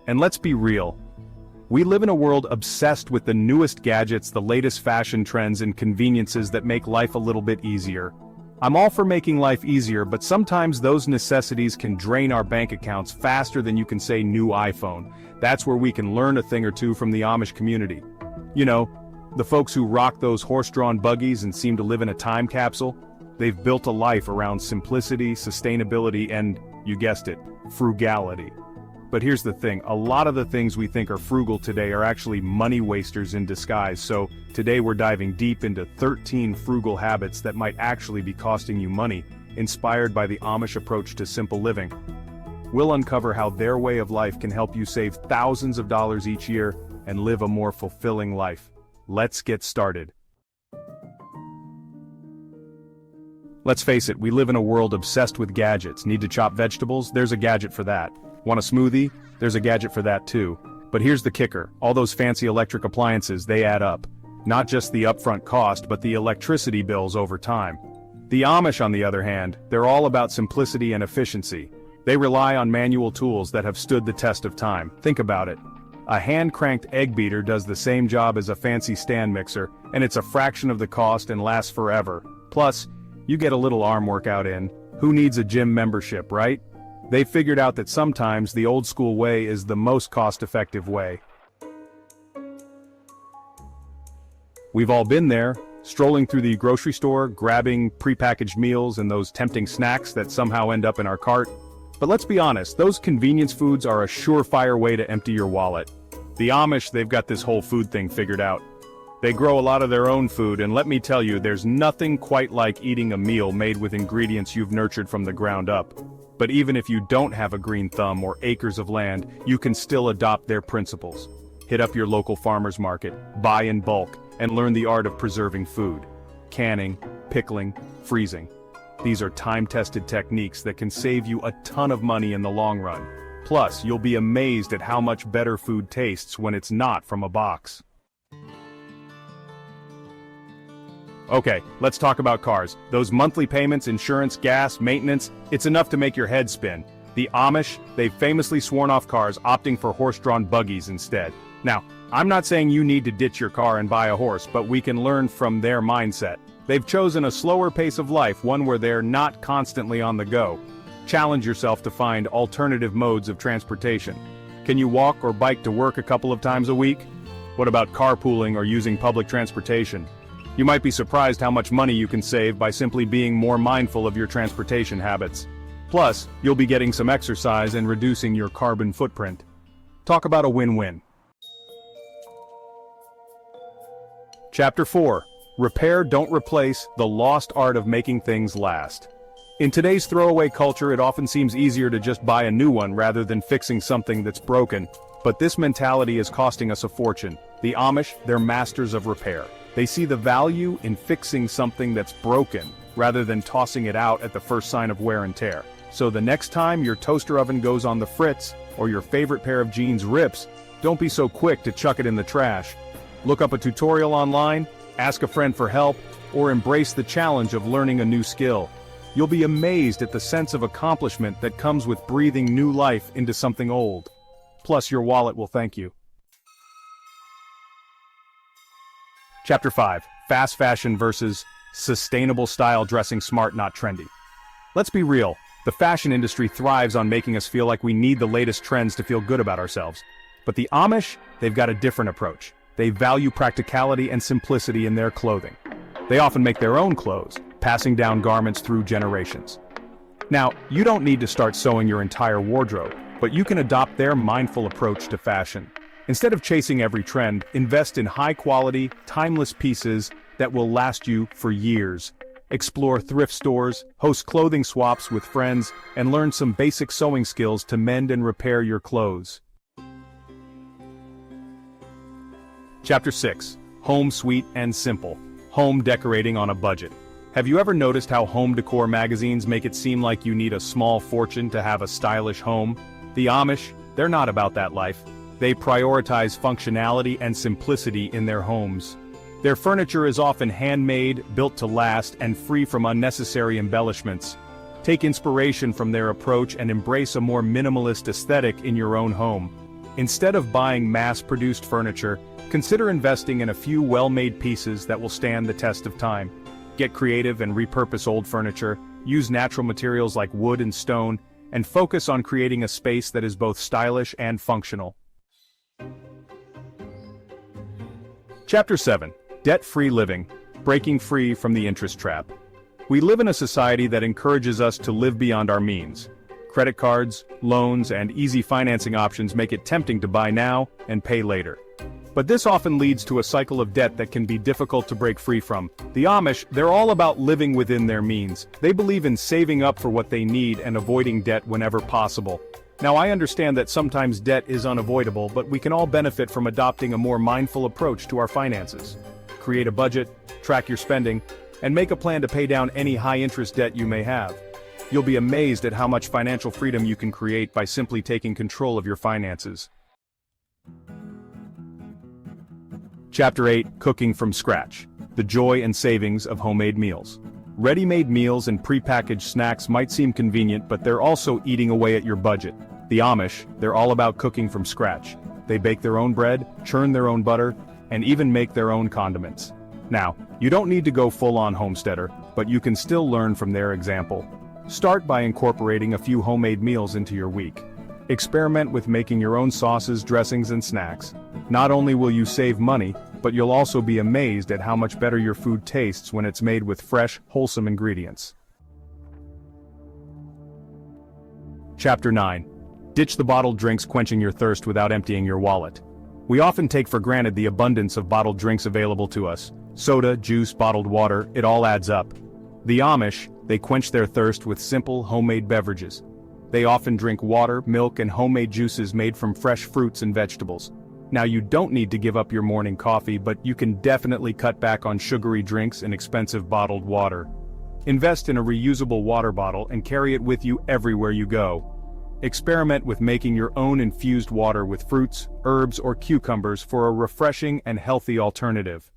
And let's be real. We live in a world obsessed with the newest gadgets, the latest fashion trends and conveniences that make life a little bit easier. I'm all for making life easier, but sometimes those necessities can drain our bank accounts faster than you can say new iPhone. That's where we can learn a thing or two from the Amish community. You know, the folks who rock those horse-drawn buggies and seem to live in a time capsule. They've built a life around simplicity, sustainability, and, you guessed it, frugality. But here's the thing, a lot of the things we think are frugal today are actually money wasters in disguise, so today we're diving deep into 13 frugal habits that might actually be costing you money, inspired by the Amish approach to simple living. We'll uncover how their way of life can help you save thousands of dollars each year and live a more fulfilling life. Let's get started. Let's face it, we live in a world obsessed with gadgets. Need to chop vegetables? There's a gadget for that. Want a smoothie? There's a gadget for that too. But here's the kicker, all those fancy electric appliances, they add up. Not just the upfront cost, but the electricity bills over time. The Amish, on the other hand, they're all about simplicity and efficiency. They rely on manual tools that have stood the test of time. Think about it. A hand-cranked egg beater does the same job as a fancy stand mixer, and it's a fraction of the cost and lasts forever. Plus, you get a little arm workout in. Who needs a gym membership, right? They figured out that sometimes the old school way is the most cost-effective way. We've all been there, strolling through the grocery store, grabbing prepackaged meals and those tempting snacks that somehow end up in our cart. But let's be honest, those convenience foods are a surefire way to empty your wallet. The Amish, they've got this whole food thing figured out. They grow a lot of their own food, and let me tell you, there's nothing quite like eating a meal made with ingredients you've nurtured from the ground up. But even if you don't have a green thumb or acres of land, you can still adopt their principles. Hit up your local farmer's market, buy in bulk, and learn the art of preserving food. Canning, pickling, freezing. These are time-tested techniques that can save you a ton of money in the long run. Plus, you'll be amazed at how much better food tastes when it's not from a box. Okay, let's talk about cars. Those monthly payments, insurance, gas, maintenance, it's enough to make your head spin. The Amish, they've famously sworn off cars, opting for horse-drawn buggies instead. Now, I'm not saying you need to ditch your car and buy a horse, but we can learn from their mindset. They've chosen a slower pace of life, one where they're not constantly on the go. Challenge yourself to find alternative modes of transportation. Can you walk or bike to work a couple of times a week? What about carpooling or using public transportation? You might be surprised how much money you can save by simply being more mindful of your transportation habits. Plus, you'll be getting some exercise and reducing your carbon footprint. Talk about a win-win. Chapter 4. Repair, don't replace, the lost art of making things last. In today's throwaway culture, it often seems easier to just buy a new one rather than fixing something that's broken. But this mentality is costing us a fortune. The Amish, they're masters of repair. They see the value in fixing something that's broken, rather than tossing it out at the first sign of wear and tear. So the next time your toaster oven goes on the fritz, or your favorite pair of jeans rips, don't be so quick to chuck it in the trash. Look up a tutorial online, ask a friend for help, or embrace the challenge of learning a new skill. You'll be amazed at the sense of accomplishment that comes with breathing new life into something old. Plus your wallet will thank you. Chapter 5. Fast fashion versus sustainable style, dressing smart, not trendy. Let's be real, the fashion industry thrives on making us feel like we need the latest trends to feel good about ourselves. But the Amish, they've got a different approach. They value practicality and simplicity in their clothing. They often make their own clothes, passing down garments through generations. Now, you don't need to start sewing your entire wardrobe, but you can adopt their mindful approach to fashion. Instead of chasing every trend, invest in high-quality, timeless pieces that will last you for years. Explore thrift stores, host clothing swaps with friends, and learn some basic sewing skills to mend and repair your clothes. Chapter 6. Home sweet and simple. Home decorating on a budget. Have you ever noticed how home decor magazines make it seem like you need a small fortune to have a stylish home? The Amish, they're not about that life. They prioritize functionality and simplicity in their homes. Their furniture is often handmade, built to last, and free from unnecessary embellishments. Take inspiration from their approach and embrace a more minimalist aesthetic in your own home. Instead of buying mass-produced furniture, consider investing in a few well-made pieces that will stand the test of time. Get creative and repurpose old furniture, use natural materials like wood and stone, and focus on creating a space that is both stylish and functional. Chapter 7. Debt-Free Living, Breaking Free from the Interest Trap. We live in a society that encourages us to live beyond our means. Credit cards, loans, and easy financing options make it tempting to buy now and pay later. But this often leads to a cycle of debt that can be difficult to break free from. The Amish, they're all about living within their means. They believe in saving up for what they need and avoiding debt whenever possible. Now, I understand that sometimes debt is unavoidable, but we can all benefit from adopting a more mindful approach to our finances. Create a budget, track your spending, and make a plan to pay down any high-interest debt you may have. You'll be amazed at how much financial freedom you can create by simply taking control of your finances. Chapter 8. Cooking from Scratch. The Joy and Savings of Homemade Meals. Ready-made meals and prepackaged snacks might seem convenient, but they're also eating away at your budget. The Amish, they're all about cooking from scratch. They bake their own bread, churn their own butter, and even make their own condiments. Now, you don't need to go full-on homesteader, but you can still learn from their example. Start by incorporating a few homemade meals into your week. Experiment with making your own sauces, dressings, and snacks. Not only will you save money, but you'll also be amazed at how much better your food tastes when it's made with fresh, wholesome ingredients. Chapter 9. Ditch the bottled drinks, quenching your thirst without emptying your wallet. We often take for granted the abundance of bottled drinks available to us. Soda, juice, bottled water, it all adds up. The Amish, they quench their thirst with simple, homemade beverages. They often drink water, milk, and homemade juices made from fresh fruits and vegetables. Now, you don't need to give up your morning coffee, but you can definitely cut back on sugary drinks and expensive bottled water. Invest in a reusable water bottle and carry it with you everywhere you go. Experiment with making your own infused water with fruits, herbs, or cucumbers for a refreshing and healthy alternative.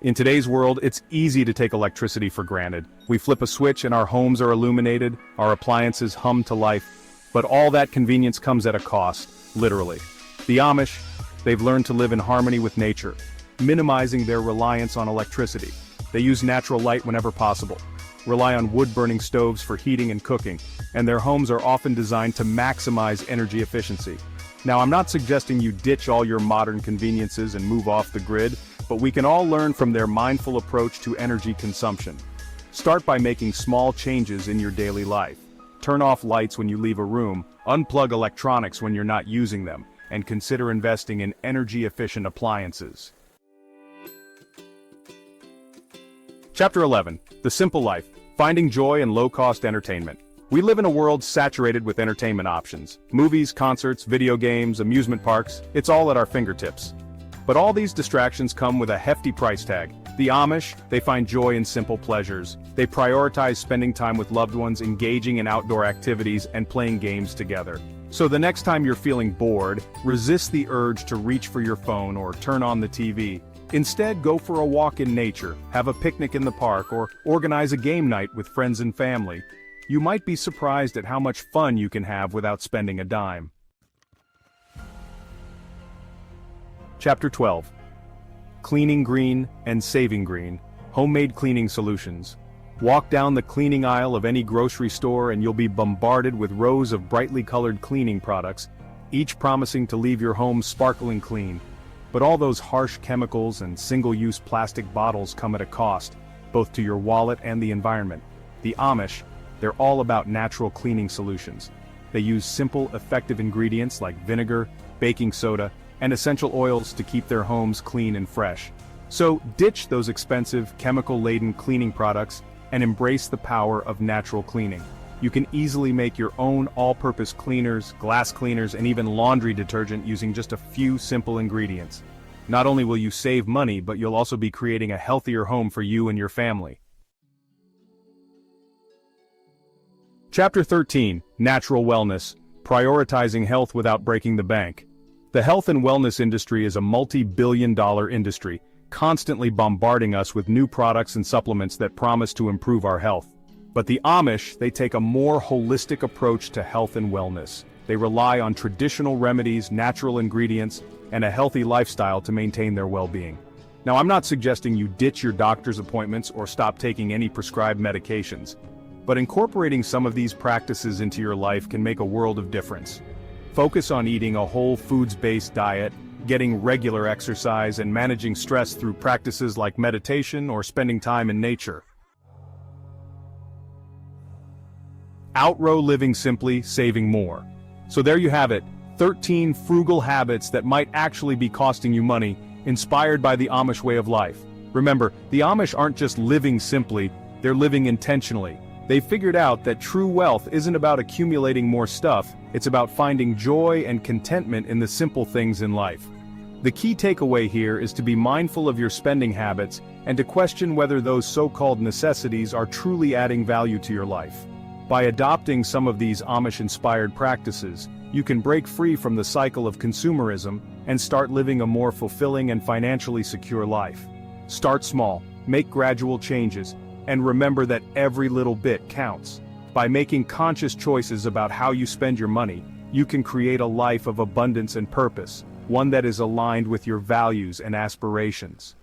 In today's world, it's easy to take electricity for granted. We flip a switch and our homes are illuminated, our appliances hum to life. But all that convenience comes at a cost, literally. The Amish, they've learned to live in harmony with nature, minimizing their reliance on electricity. They use natural light whenever possible, rely on wood-burning stoves for heating and cooking, and their homes are often designed to maximize energy efficiency. Now, I'm not suggesting you ditch all your modern conveniences and move off the grid, but we can all learn from their mindful approach to energy consumption. Start by making small changes in your daily life. Turn off lights when you leave a room, unplug electronics when you're not using them, and consider investing in energy-efficient appliances. Chapter 11. The Simple Life, Finding Joy in Low-Cost Entertainment. We live in a world saturated with entertainment options. Movies, concerts, video games, amusement parks, it's all at our fingertips. But all these distractions come with a hefty price tag. The Amish, they find joy in simple pleasures. They prioritize spending time with loved ones, engaging in outdoor activities, and playing games together. So the next time you're feeling bored, resist the urge to reach for your phone or turn on the TV. Instead, go for a walk in nature, have a picnic in the park, or organize a game night with friends and family. You might be surprised at how much fun you can have without spending a dime. Chapter 12. Cleaning green and saving green, homemade cleaning solutions. Walk down the cleaning aisle of any grocery store and you'll be bombarded with rows of brightly colored cleaning products, each promising to leave your home sparkling clean. But all those harsh chemicals and single-use plastic bottles come at a cost, both to your wallet and the environment. The Amish, they're all about natural cleaning solutions. They use simple, effective ingredients like vinegar, baking soda, and essential oils to keep their homes clean and fresh. So ditch those expensive, chemical-laden cleaning products and embrace the power of natural cleaning. You can easily make your own all-purpose cleaners, glass cleaners, and even laundry detergent using just a few simple ingredients. Not only will you save money, but you'll also be creating a healthier home for you and your family. Chapter 13. Natural Wellness, Prioritizing Health Without Breaking the Bank. The health and wellness industry is a multi-billion-dollar industry, constantly bombarding us with new products and supplements that promise to improve our health. But the Amish, they take a more holistic approach to health and wellness. They rely on traditional remedies, natural ingredients, and a healthy lifestyle to maintain their well-being. Now, I'm not suggesting you ditch your doctor's appointments or stop taking any prescribed medications, but incorporating some of these practices into your life can make a world of difference. Focus on eating a whole foods-based diet, getting regular exercise, and managing stress through practices like meditation or spending time in nature. Outrow living simply, saving more. So there you have it, 13 frugal habits that might actually be costing you money, inspired by the Amish way of life. Remember, the Amish aren't just living simply, they're living intentionally. They figured out that true wealth isn't about accumulating more stuff, it's about finding joy and contentment in the simple things in life. The key takeaway here is to be mindful of your spending habits and to question whether those so-called necessities are truly adding value to your life. By adopting some of these Amish-inspired practices, you can break free from the cycle of consumerism and start living a more fulfilling and financially secure life. Start small, make gradual changes, and remember that every little bit counts. By making conscious choices about how you spend your money, you can create a life of abundance and purpose, one that is aligned with your values and aspirations.